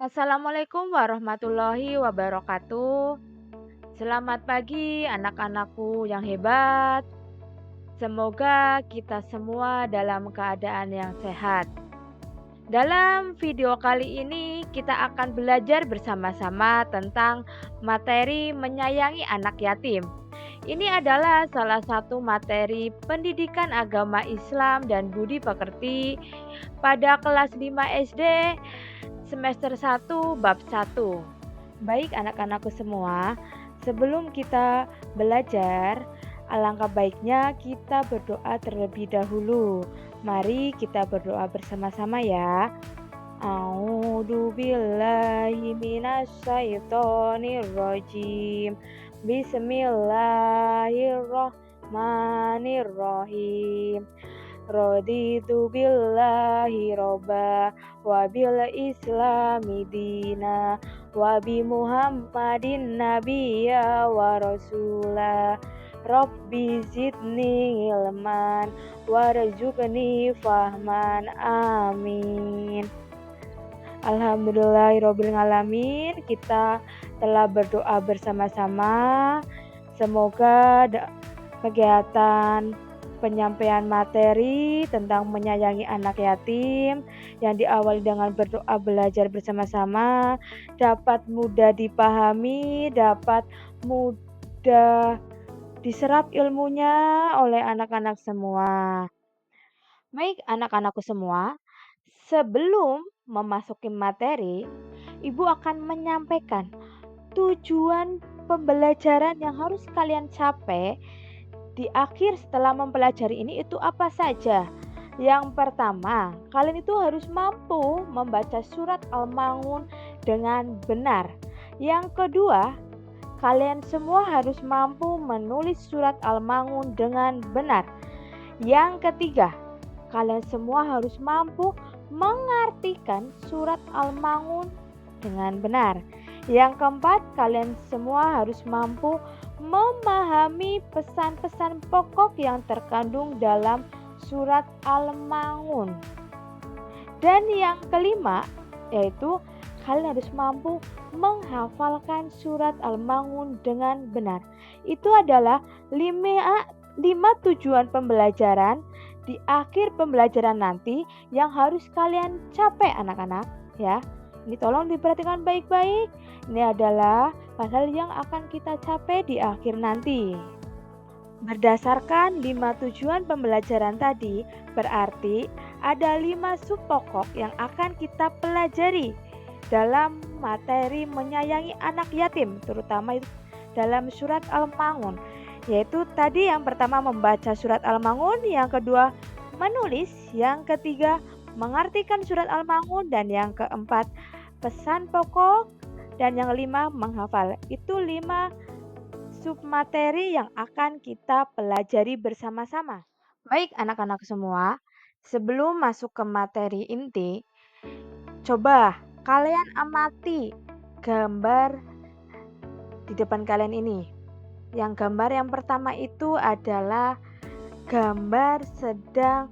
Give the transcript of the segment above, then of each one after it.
Assalamualaikum warahmatullahi wabarakatuh. Selamat pagi anak-anakku yang hebat. Semoga kita semua dalam keadaan yang sehat. Dalam video kali ini kita akan belajar bersama-sama tentang materi menyayangi anak yatim. Ini adalah salah satu materi pendidikan agama Islam dan budi pekerti pada kelas 5 SD semester 1 bab 1. Baik anak-anakku semua, sebelum kita belajar, alangkah baiknya kita berdoa terlebih dahulu. Mari kita berdoa bersama-sama ya. A'udzu billahi minasyaitonir rajim. Bismillahirrahmanirrahim. Raditu billahi robba wa bil islami dina wa bi muhammadin nabiyya wa rasula. Rabbi zidni ilman warzuqni fahman. Amin. Alhamdulillahirobbilalamin. Kita telah berdoa bersama-sama. Semoga kegiatan penyampaian materi tentang menyayangi anak yatim yang diawali dengan berdoa belajar bersama-sama dapat mudah dipahami, dapat mudah diserap ilmunya oleh anak-anak semua. Baik anak-anakku semua, sebelum memasuki materi, Ibu akan menyampaikan tujuan pembelajaran yang harus kalian capai di akhir setelah mempelajari ini itu apa saja? Yang pertama, kalian itu harus mampu membaca surat Al-Maun dengan benar. Yang kedua, kalian semua harus mampu menulis surat Al-Maun dengan benar. Yang ketiga, kalian semua harus mampu mengartikan surat Al-Maun dengan benar. Yang keempat, kalian semua harus mampu memahami pesan-pesan pokok yang terkandung dalam surat Al-Maun. Dan yang kelima, yaitu kalian harus mampu menghafalkan surat Al-Maun dengan benar. Itu adalah 5 tujuan pembelajaran di akhir pembelajaran nanti yang harus kalian capai anak-anak ya. Ini tolong diperhatikan baik-baik. Ini adalah hal yang akan kita capai di akhir nanti. Berdasarkan 5 tujuan pembelajaran tadi, berarti ada 5 sub pokok yang akan kita pelajari dalam materi menyayangi anak yatim, terutama dalam surat Al-Maun. Yaitu tadi yang pertama membaca surat Al-Maun, yang kedua menulis, yang ketiga mengartikan surat Al-Maun, dan yang keempat pesan pokok, dan yang kelima menghafal. Itu 5 submateri yang akan kita pelajari bersama-sama. Baik anak-anak semua, sebelum masuk ke materi inti, coba kalian amati gambar di depan kalian ini. Yang gambar yang pertama itu adalah gambar sedang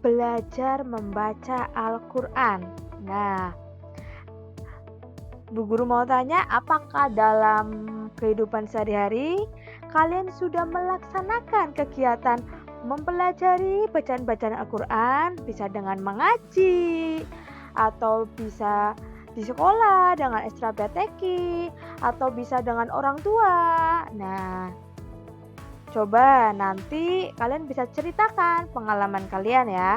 belajar membaca Al-Quran. Nah, Bu Guru mau tanya, apakah dalam kehidupan sehari-hari kalian sudah melaksanakan kegiatan mempelajari bacaan-bacaan Al-Quran? Bisa dengan mengaji, atau bisa di sekolah dengan ekstra BTK, atau bisa dengan orang tua. Nah, coba nanti kalian bisa ceritakan pengalaman kalian ya.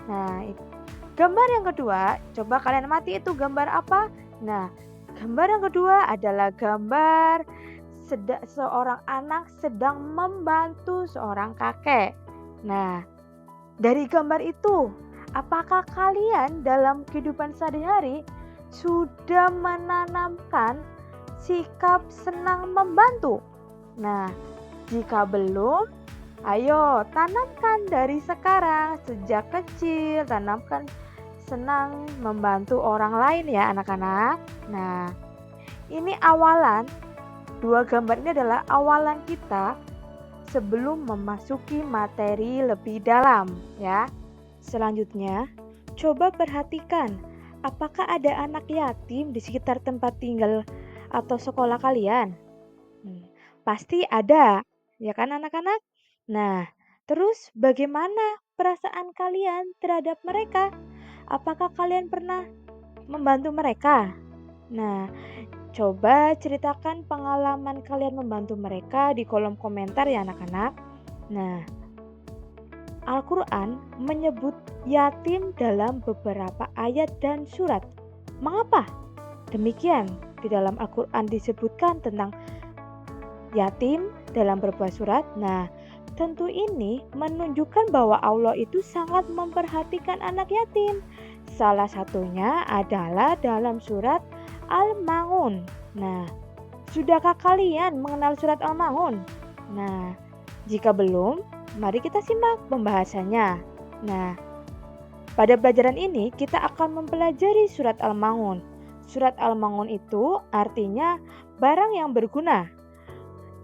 Nah, gambar yang kedua, coba kalian amati itu gambar apa? Nah, gambar yang kedua adalah gambar seorang anak sedang membantu seorang kakek. Nah, dari gambar itu, apakah kalian dalam kehidupan sehari-hari sudah menanamkan sikap senang membantu? Nah, jika belum, ayo tanamkan dari sekarang, sejak kecil, tanamkan senang membantu orang lain ya anak-anak. Nah, ini awalan, 2 gambar ini adalah awalan kita sebelum memasuki materi lebih dalam ya. Selanjutnya, coba perhatikan apakah ada anak yatim di sekitar tempat tinggal atau sekolah kalian? Hmm, Pasti ada, ya kan anak-anak? Nah, terus bagaimana perasaan kalian terhadap mereka? Apakah kalian pernah membantu mereka? Nah, coba ceritakan pengalaman kalian membantu mereka di kolom komentar ya anak-anak. Nah, Al-Quran menyebut yatim dalam beberapa ayat dan surat. Mengapa? Demikian, di dalam Al-Quran disebutkan tentang yatim dalam beberapa surat. Nah, tentu ini menunjukkan bahwa Allah itu sangat memperhatikan anak yatim. Salah satunya adalah dalam surat Al-Maun. Nah, sudahkah kalian mengenal surat Al-Maun? Nah, jika belum, mari kita simak pembahasannya. Nah, pada pelajaran ini kita akan mempelajari surat Al-Maun. Surat Al-Maun itu artinya barang yang berguna.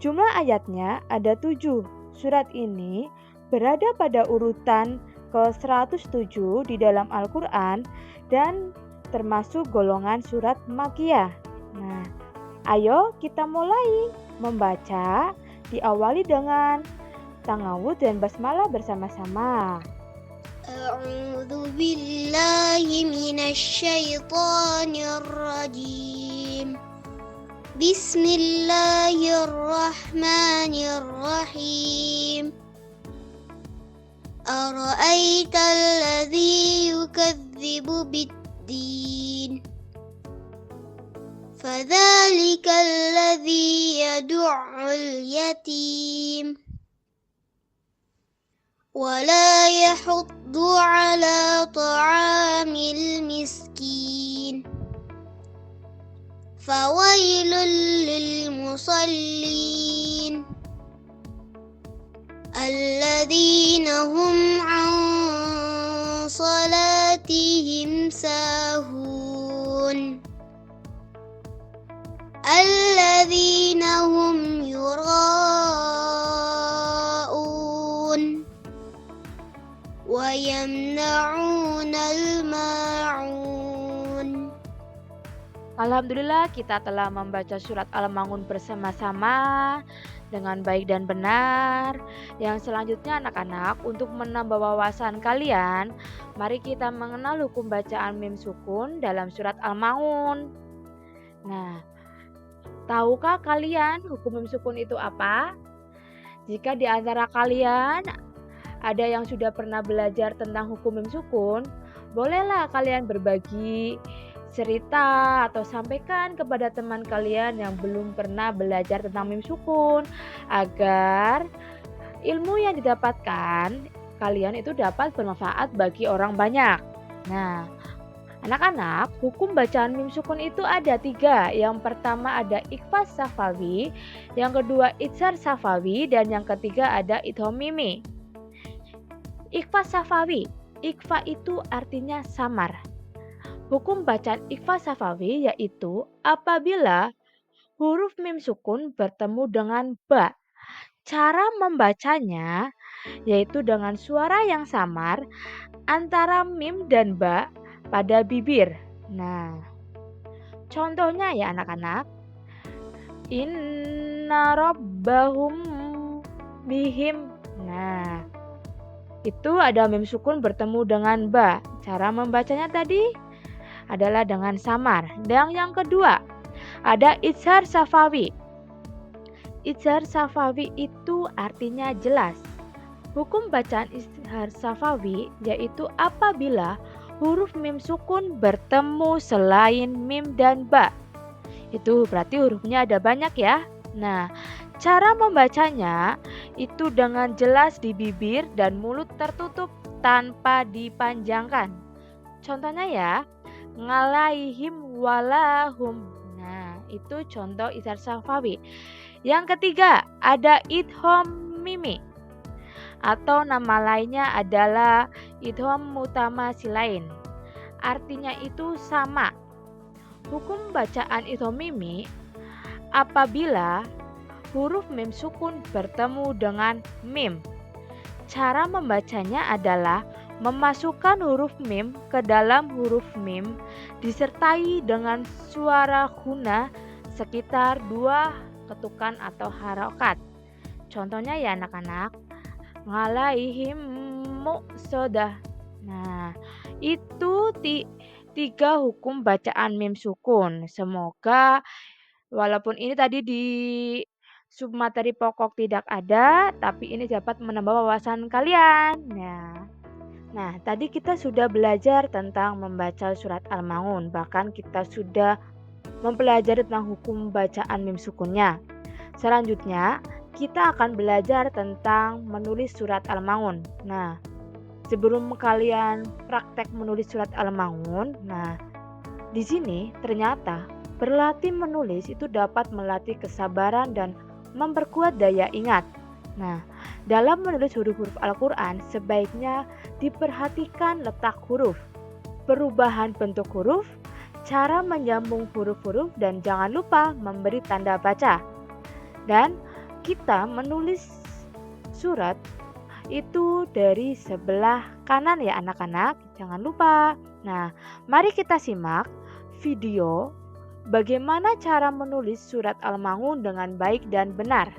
Jumlah ayatnya ada 7. Surat ini berada pada urutan ke-107 di dalam Al-Quran dan termasuk golongan surat Makkiyah. Nah, ayo kita mulai membaca, diawali dengan tangawud dan basmalah bersama-sama. A'udzu billahi minasyaitonir rajim. Bismillahirrahmanirrahim. Ara'aital ladzi yukadzibu bid-din. Fadzalikal ladzi yad'ul yatim. ولا يحض على طعام المسكين فويل للمصلين الذين هم عن صلاتهم ساهون الذين هم يراءون وَيَمْنَعُونَ الْمَاعُونَ. Alhamdulillah kita telah membaca surat Al-Maun bersama-sama dengan baik dan benar. Yang selanjutnya anak-anak, untuk menambah wawasan kalian, mari kita mengenal hukum bacaan mim sukun dalam surat Al-Maun. Nah, tahukah kalian hukum mim sukun itu apa? Jika di antara kalian ada yang sudah pernah belajar tentang hukum mim sukun, bolehlah kalian berbagi cerita atau sampaikan kepada teman kalian yang belum pernah belajar tentang mim sukun, agar ilmu yang didapatkan kalian itu dapat bermanfaat bagi orang banyak. Nah, anak-anak, hukum bacaan mim sukun itu ada 3. Yang pertama ada ikhfa safawi, yang kedua idzhar safawi, dan yang ketiga ada idgham mimi. Ikhfa safawi, ikhfa itu artinya samar. Hukum bacaan ikhfa safawi yaitu apabila huruf mim sukun bertemu dengan ba. Cara membacanya yaitu dengan suara yang samar antara mim dan ba pada bibir. Nah, contohnya ya anak-anak. Inna rabbahum bihim. Nah, itu ada mim sukun bertemu dengan ba. Cara membacanya tadi adalah dengan samar. Dan yang kedua, ada idzhar safawi. Idzhar safawi itu artinya jelas. Hukum bacaan idzhar safawi yaitu apabila huruf mim sukun bertemu selain mim dan ba. Itu berarti hurufnya ada banyak ya. Nah, cara membacanya itu dengan jelas di bibir dan mulut tertutup tanpa dipanjangkan. Contohnya ya, ngalaihim walahum. Nah, itu contoh idzhar safawi. Yang ketiga, ada idgham mimi. Atau nama lainnya adalah idgham mutamasilain. Artinya itu sama. Hukum bacaan idgham mimi apabila huruf mim sukun bertemu dengan mim. Cara membacanya adalah memasukkan huruf mim ke dalam huruf mim disertai dengan suara guna sekitar 2 ketukan atau harokat. Contohnya ya anak-anak, ngalaihim muqsadah. Nah, itu 3 hukum bacaan mim sukun. Semoga walaupun ini tadi di submateri pokok tidak ada, tapi ini dapat menambah wawasan kalian. Nah, tadi kita sudah belajar tentang membaca surat Al-Maun, bahkan kita sudah mempelajari tentang hukum bacaan mim sukunnya. Selanjutnya, kita akan belajar tentang menulis surat Al-Maun. Nah, sebelum kalian praktek menulis surat Al-Maun, di sini ternyata berlatih menulis itu dapat melatih kesabaran dan memperkuat daya ingat. Nah, dalam menulis huruf-huruf Al-Quran sebaiknya diperhatikan letak huruf, perubahan bentuk huruf, cara menyambung huruf-huruf, dan jangan lupa memberi tanda baca. Dan kita menulis surat itu dari sebelah kanan ya anak-anak, jangan lupa. Nah, mari kita simak video bagaimana cara menulis surat Al-Maun dengan baik dan benar.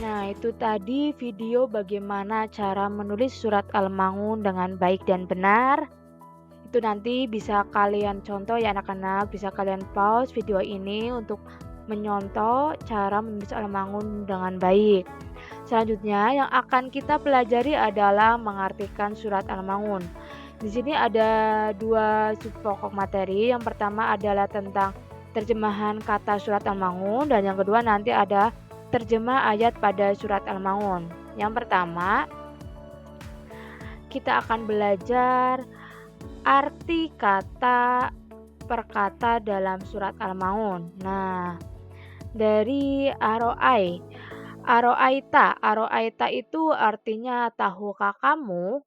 Nah, itu tadi video bagaimana cara menulis surat Al-Maun dengan baik dan benar. Itu nanti bisa kalian contoh ya anak-anak, bisa kalian pause video ini untuk menyontoh cara menulis Al-Maun dengan baik. Selanjutnya yang akan kita pelajari adalah mengartikan surat Al-Maun. Di sini ada 2 subpokok materi. Yang pertama adalah tentang terjemahan kata surat Al-Maun dan yang kedua nanti ada terjemah ayat pada surat Al-Maun. Yang pertama, kita akan belajar arti kata per kata dalam surat Al-Maun. Nah, dari aro'aita itu artinya tahukah kamu?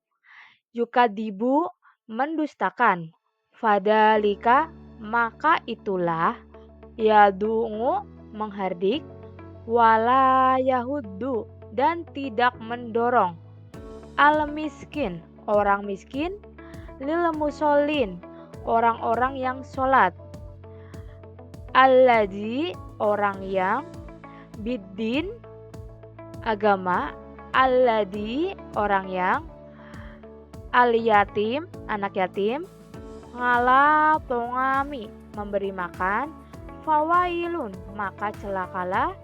Yukadibu mendustakan. Fadalika maka itulah. Yadungu menghardik. Wala yahuddu dan tidak mendorong. Al miskin orang miskin. Lil musolin orang-orang yang sholat. Alladzi orang yang. Biddin agama. Alladzi orang yang. Al yatim anak yatim. Ngala tongami memberi makan. Fawailun maka celakalah.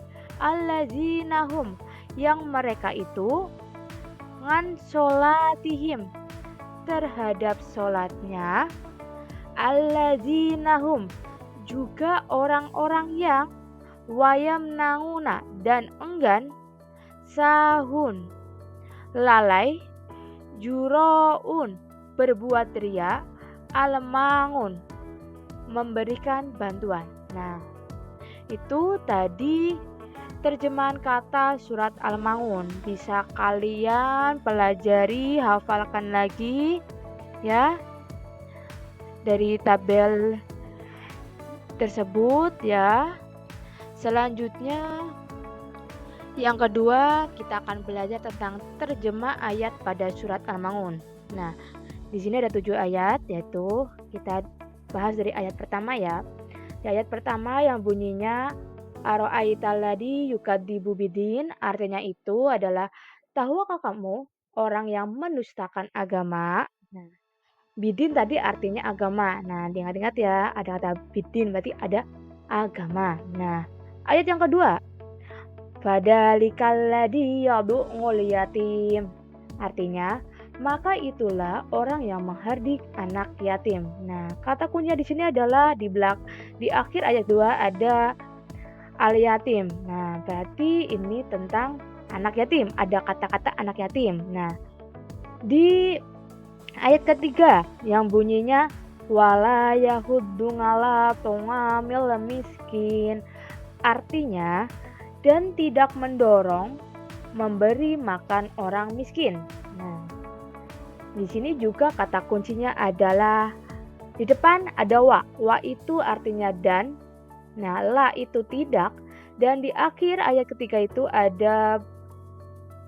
Allazinahum yang mereka itu. Ngan sholatihim terhadap sholatnya. Allazinahum juga orang-orang yang. Wayamnauna dan enggan. Sahun lalai. Juroun berbuat ria. Almangun memberikan bantuan. Nah, itu tadi terjemahan kata surat Al-Maun. Bisa kalian pelajari, hafalkan lagi ya dari tabel tersebut ya. Selanjutnya yang kedua kita akan belajar tentang terjemah ayat pada surat Al-Maun. Nah, di sini ada 7 ayat, yaitu kita bahas dari ayat pertama ya. Di ayat pertama yang bunyinya Aro'aitalladzi yukadzibu bidin, artinya itu adalah tahukah kamu orang yang mendustakan agama. Nah, bidin tadi artinya agama. Nah, diingat-ingat ya, ada kata bidin berarti ada agama. Nah, ayat yang kedua, fadalikalladzi yadu'ul yatim, artinya maka itulah orang yang menghardik anak yatim. Nah, kata kuncinya di sini adalah di akhir ayat 2 ada al yatim. Nah, berarti ini tentang anak yatim, ada kata-kata anak yatim. Nah, di ayat ketiga yang bunyinya wala yahuddu ngala tongamil miskin, artinya dan tidak mendorong memberi makan orang miskin. Nah, di sini juga kata kuncinya adalah di depan ada wa. Wa itu artinya dan. Nah, la itu tidak. Dan di akhir ayat ketiga itu ada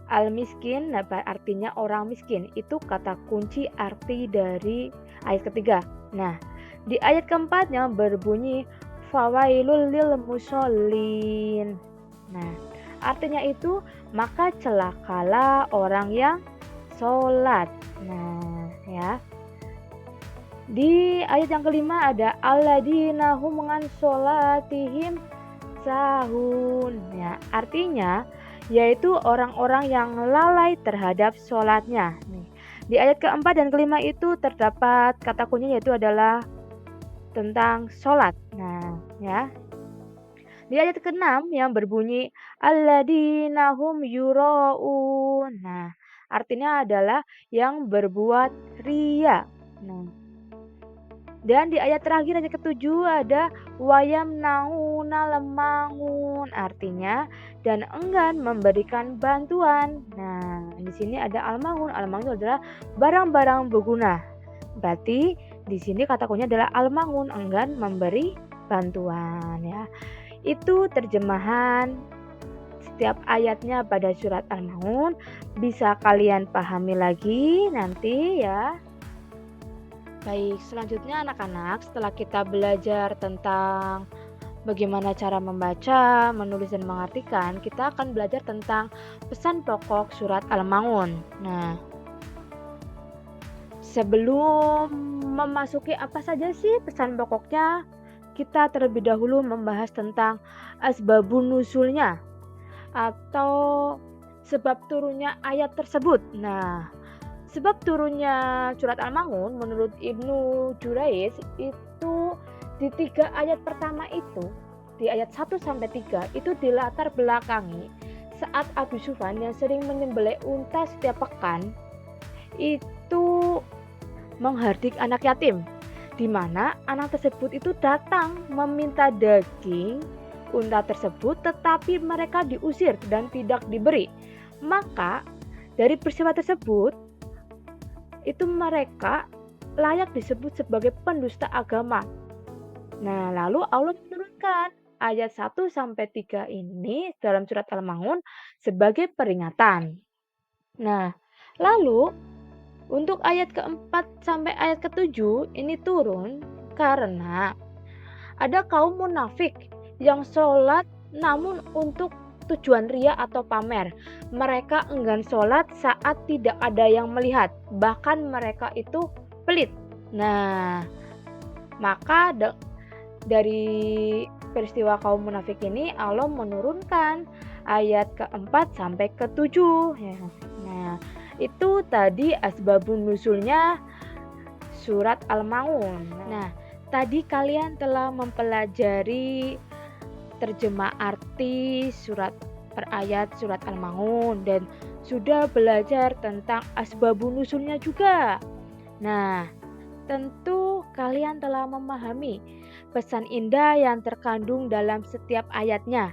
al-miskin, nah, artinya orang miskin. Itu kata kunci arti dari ayat ketiga. Nah, di ayat keempat yang berbunyi fawailul lil musallin. Nah, artinya itu maka celakalah orang yang sholat. Nah, ya. Di ayat yang kelima ada alladzina hum ngan sholatihim sahun. Ya, artinya yaitu orang-orang yang lalai terhadap sholatnya. Nih, di ayat keempat dan kelima itu terdapat kata kuncinya yaitu adalah tentang sholat. Nah, ya. Di ayat ke-6 yang berbunyi alladzina hum yuraun. Nah, artinya adalah yang berbuat ria. Nah, dan di ayat terakhir ayat ke-7 ada wayamnauna lemangun, artinya dan enggan memberikan bantuan. Nah, di sini ada almangun. Almangun adalah barang-barang berguna. Berarti di sini kata kuncinya adalah almangun, enggan memberi bantuan ya. Itu terjemahan setiap ayatnya pada surat Al-Maun. Bisa kalian pahami lagi nanti ya. Baik, selanjutnya anak-anak, setelah kita belajar tentang bagaimana cara membaca, menulis, dan mengartikan, kita akan belajar tentang pesan pokok surat Al-Maun. Nah, sebelum memasuki apa saja sih pesan pokoknya, kita terlebih dahulu membahas tentang asbabun nusulnya atau sebab turunnya ayat tersebut. Nah, Sebab turunnya surat Al-Maun menurut Ibnu Jurayj itu di 3 ayat pertama itu, di ayat 1 sampai 3 itu dilatar belakangi saat Abu Sufyan yang sering menyembelih unta setiap pekan itu menghardik anak yatim, di mana anak tersebut itu datang meminta daging unta tersebut tetapi mereka diusir dan tidak diberi. Maka dari peristiwa tersebut itu mereka layak disebut sebagai pendusta agama. Nah, lalu Allah menurunkan ayat 1 sampai 3 ini dalam surat Al-Maun sebagai peringatan. Nah, lalu untuk ayat keempat sampai ayat ketujuh ini turun karena ada kaum munafik yang sholat namun untuk tujuan ria atau pamer. Mereka enggan sholat saat tidak ada yang melihat. Bahkan mereka itu pelit. Nah, maka dari peristiwa kaum munafik ini Allah menurunkan ayat keempat sampai ketujuh. Nah, itu tadi asbabun nusulnya surat Al-Maun. Nah, tadi kalian telah mempelajari terjemah arti surat per ayat surat Al-Maun dan sudah belajar tentang asbabun nusulnya juga. Nah, tentu kalian telah memahami pesan indah yang terkandung dalam setiap ayatnya.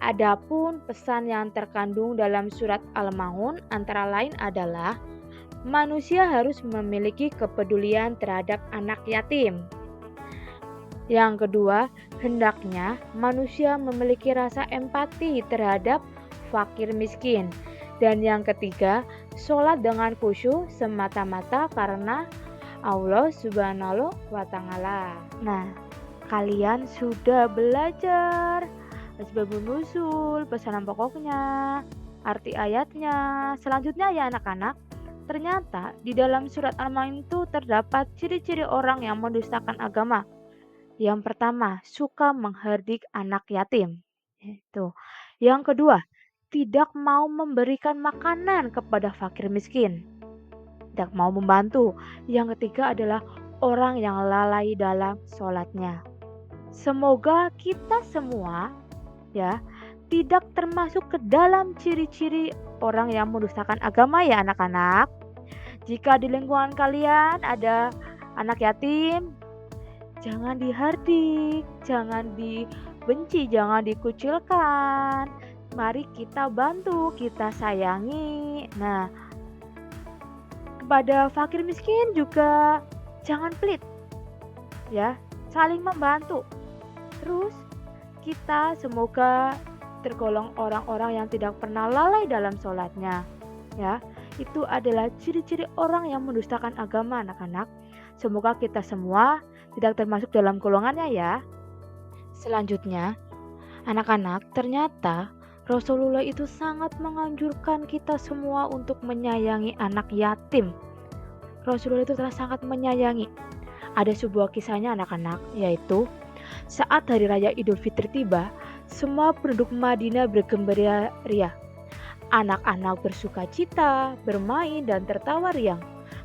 Adapun pesan yang terkandung dalam surat Al-Maun antara lain adalah manusia harus memiliki kepedulian terhadap anak yatim. Yang kedua, hendaknya manusia memiliki rasa empati terhadap fakir miskin. Dan yang ketiga, sholat dengan khusyuk semata-mata karena Allah Subhanahu wa Ta'ala. Nah, kalian sudah belajar asbabun nuzul, pesanan pokoknya, arti ayatnya. Selanjutnya ya anak-anak, ternyata di dalam surat Al-Maun itu terdapat ciri-ciri orang yang mendustakan agama. Yang pertama, suka menghardik anak yatim. Itu. Yang kedua, tidak mau memberikan makanan kepada fakir miskin. Tidak mau membantu. Yang ketiga adalah orang yang lalai dalam sholatnya. Semoga kita semua ya tidak termasuk ke dalam ciri-ciri orang yang mendustakan agama ya anak-anak. Jika di lingkungan kalian ada anak yatim, jangan dihardik, jangan dibenci, jangan dikucilkan. Mari kita bantu, kita sayangi. Nah, kepada fakir miskin juga jangan pelit. Ya, saling membantu. Terus kita semoga tergolong orang-orang yang tidak pernah lalai dalam sholatnya. Ya, itu adalah ciri-ciri orang yang mendustakan agama anak-anak. Semoga kita semua tidak termasuk dalam golongannya ya. Selanjutnya, anak-anak, ternyata Rasulullah itu sangat menganjurkan kita semua untuk menyayangi anak yatim. Rasulullah itu telah sangat menyayangi. Ada sebuah kisahnya anak-anak, yaitu saat hari raya Idul Fitri tiba, semua penduduk Madinah bergembira ria. Anak-anak bersuka cita, bermain dan tertawa riang.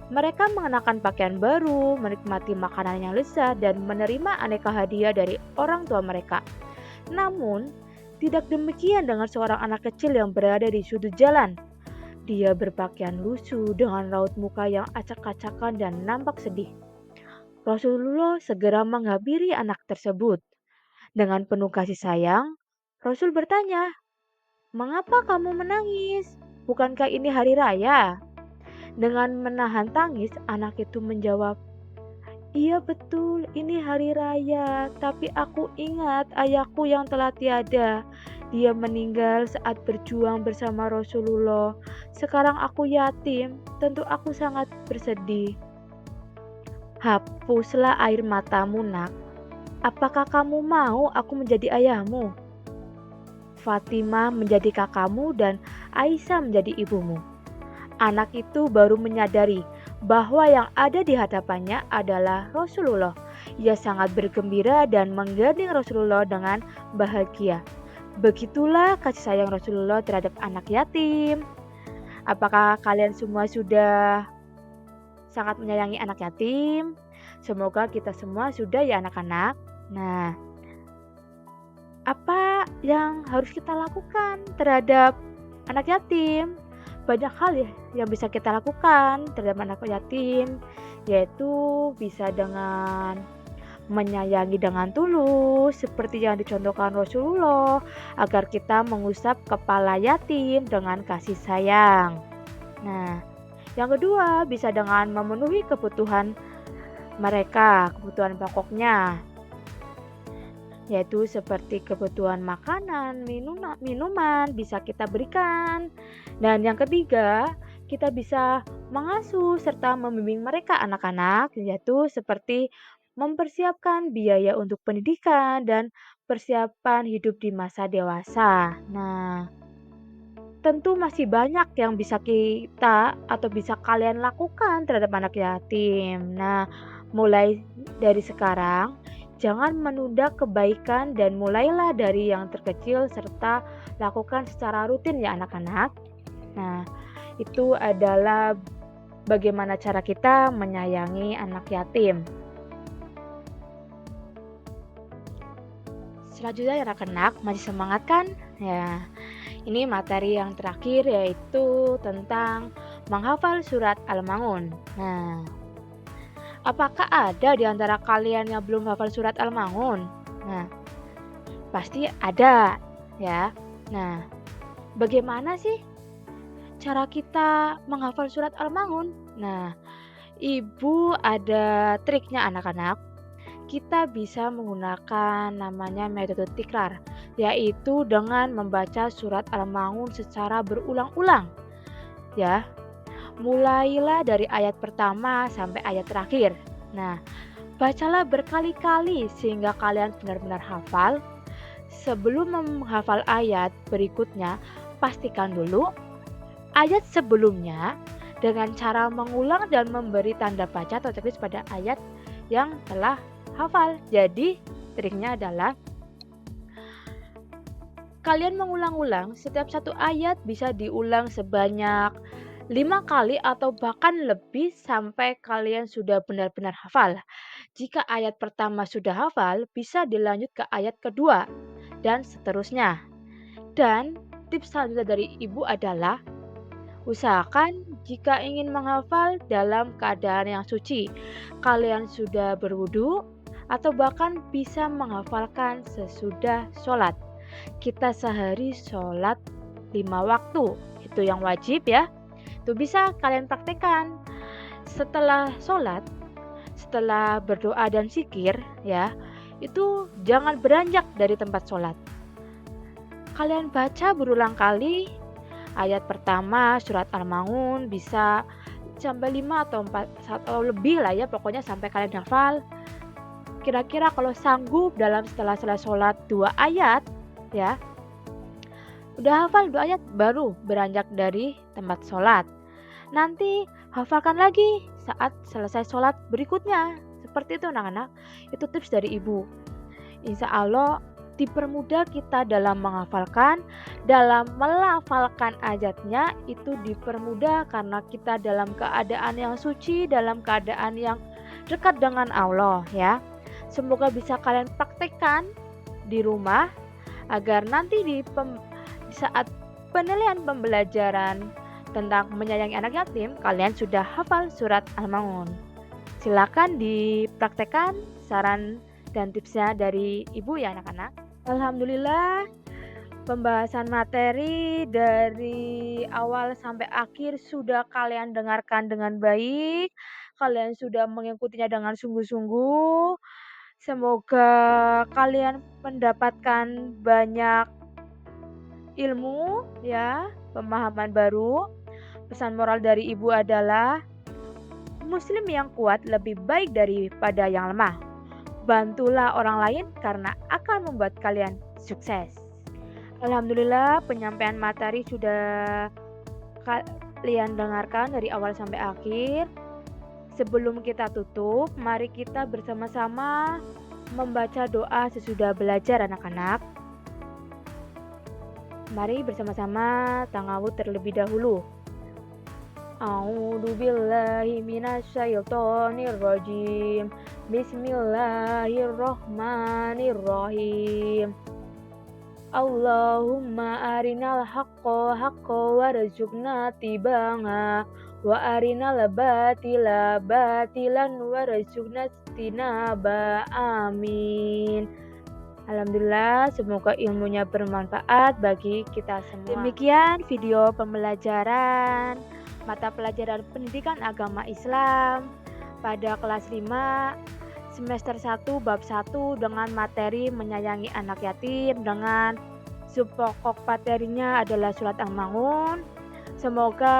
Mereka mengenakan pakaian baru, menikmati makanan yang lezat, dan menerima aneka hadiah dari orang tua mereka. Namun, tidak demikian dengan seorang anak kecil yang berada di sudut jalan. Dia berpakaian lusuh dengan raut muka yang acak-acakan dan nampak sedih. Rasulullah segera menghampiri anak tersebut. Dengan penuh kasih sayang, Rasul bertanya, "Mengapa kamu menangis? Bukankah ini hari raya?" Dengan menahan tangis, anak itu menjawab, "Iya betul, ini hari raya, tapi aku ingat ayahku yang telah tiada. Dia meninggal saat berjuang bersama Rasulullah. Sekarang aku yatim, tentu aku sangat bersedih." "Hapuslah air matamu, nak. Apakah kamu mau aku menjadi ayahmu? Fatimah menjadi kakakmu dan Aisyah menjadi ibumu." Anak itu baru menyadari bahwa yang ada di hadapannya adalah Rasulullah. Ia sangat bergembira dan menggandeng Rasulullah dengan bahagia. Begitulah kasih sayang Rasulullah terhadap anak yatim. Apakah kalian semua sudah sangat menyayangi anak yatim. Semoga kita semua sudah ya anak-anak. Nah, apa yang harus kita lakukan terhadap anak yatim? Banyak hal ya yang bisa kita lakukan terhadap anak yatim, yaitu bisa dengan menyayangi dengan tulus seperti yang dicontohkan Rasulullah agar kita mengusap kepala yatim dengan kasih sayang. Nah, yang kedua bisa dengan memenuhi kebutuhan mereka, kebutuhan pokoknya, yaitu seperti kebutuhan makanan, minuman bisa kita berikan. Dan yang ketiga, kita bisa mengasuh serta membimbing mereka anak-anak, yaitu seperti mempersiapkan biaya untuk pendidikan dan persiapan hidup di masa dewasa. Nah, tentu masih banyak yang bisa kita atau bisa kalian lakukan terhadap anak yatim. Nah, mulai dari sekarang, jangan menunda kebaikan dan mulailah dari yang terkecil serta lakukan secara rutin ya anak-anak. Nah, itu adalah bagaimana cara kita menyayangi anak yatim. Selanjutnya ya anak-anak, masih semangat kan? Ya, ini materi yang terakhir yaitu tentang menghafal surat Al-Ma'un. Nah, apakah ada di antara kalian yang belum hafal surat Al-Ma'un? Nah, pasti ada ya. Nah, bagaimana sih cara kita menghafal surat Al-Ma'un? Nah, Ibu ada triknya anak-anak. Kita bisa menggunakan namanya metode tikrar, yaitu dengan membaca surat Al-Ma'un secara berulang-ulang. Ya, mulailah dari ayat pertama sampai ayat terakhir. Nah, bacalah berkali-kali sehingga kalian benar-benar hafal. Sebelum menghafal ayat berikutnya, pastikan dulu ayat sebelumnya dengan cara mengulang dan memberi tanda baca atau checklist pada ayat yang telah hafal. Jadi, triknya adalah kalian mengulang-ulang setiap satu ayat bisa diulang sebanyak 5 kali atau bahkan lebih sampai kalian sudah benar-benar hafal. Jika ayat pertama sudah hafal, bisa dilanjut ke ayat kedua dan seterusnya. Dan tips selanjutnya dari Ibu adalah usahakan jika ingin menghafal dalam keadaan yang suci. Kalian sudah berwudu atau bahkan bisa menghafalkan sesudah sholat. Kita sehari sholat 5 waktu, itu yang wajib ya. Itu bisa kalian praktekkan. Setelah sholat, setelah berdoa dan zikir ya, itu jangan beranjak dari tempat sholat. Kalian baca berulang kali ayat pertama surat Al-Ma'un, bisa sampai 5 atau 4 atau lebih lah ya, pokoknya sampai kalian hafal. Kira-kira kalau sanggup setelah sholat 2 ayat ya, udah hafal 2 ayat baru beranjak dari tempat sholat. Nanti hafalkan lagi saat selesai sholat berikutnya. Seperti itu anak-anak, itu tips dari Ibu. Insya Allah dipermudah kita dalam menghafalkan, dalam melafalkan ayatnya itu dipermudah karena kita dalam keadaan yang suci, dalam keadaan yang dekat dengan Allah ya. Semoga bisa kalian praktekkan di rumah agar nanti di saat penilaian pembelajaran tentang menyayangi anak yatim, kalian sudah hafal surat Al-Ma'un. Silakan dipraktekkan saran dan tipsnya dari Ibu ya anak-anak. Alhamdulillah, pembahasan materi dari awal sampai akhir sudah kalian dengarkan dengan baik. Kalian sudah mengikutinya dengan sungguh-sungguh. Semoga kalian mendapatkan banyak ilmu ya, pemahaman baru. Pesan moral dari Ibu adalah Muslim yang kuat lebih baik daripada yang lemah. Bantulah orang lain karena akan membuat kalian sukses. Alhamdulillah penyampaian materi sudah kalian dengarkan dari awal sampai akhir. Sebelum kita tutup, mari kita bersama-sama membaca doa sesudah belajar anak-anak. Mari bersama-sama ta'awudz terlebih dahulu. A'udzu billahi minasyaitonir rajim. Bismillahirrahmanirrahim. Allahumma arinal haqqo haqqo warzuqna tibanga wa arinal batila batilan warzuqna tinaba. Amin. Alhamdulillah, semoga ilmunya bermanfaat bagi kita semua. Demikian video pembelajaran mata pelajaran pendidikan agama Islam pada kelas 5 semester 1 bab 1 dengan materi menyayangi anak yatim dengan subpokok materinya adalah surat Al-Maun. Semoga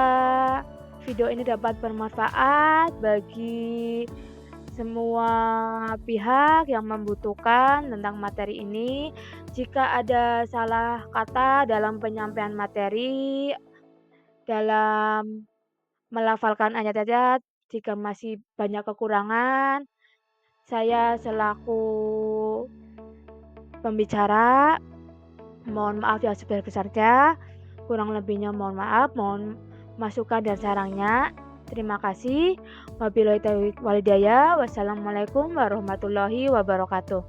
video ini dapat bermanfaat bagi semua pihak yang membutuhkan tentang materi ini. Jika ada salah kata dalam penyampaian materi, dalam melafalkan ayat-ayat, jika masih banyak kekurangan, saya selaku pembicara mohon maaf yang sebesar-besarnya. Kurang lebihnya mohon maaf, mohon masukan dan sarannya. Terima kasih. Wabillahi taufiq walhidayah. Wassalamualaikum warahmatullahi wabarakatuh.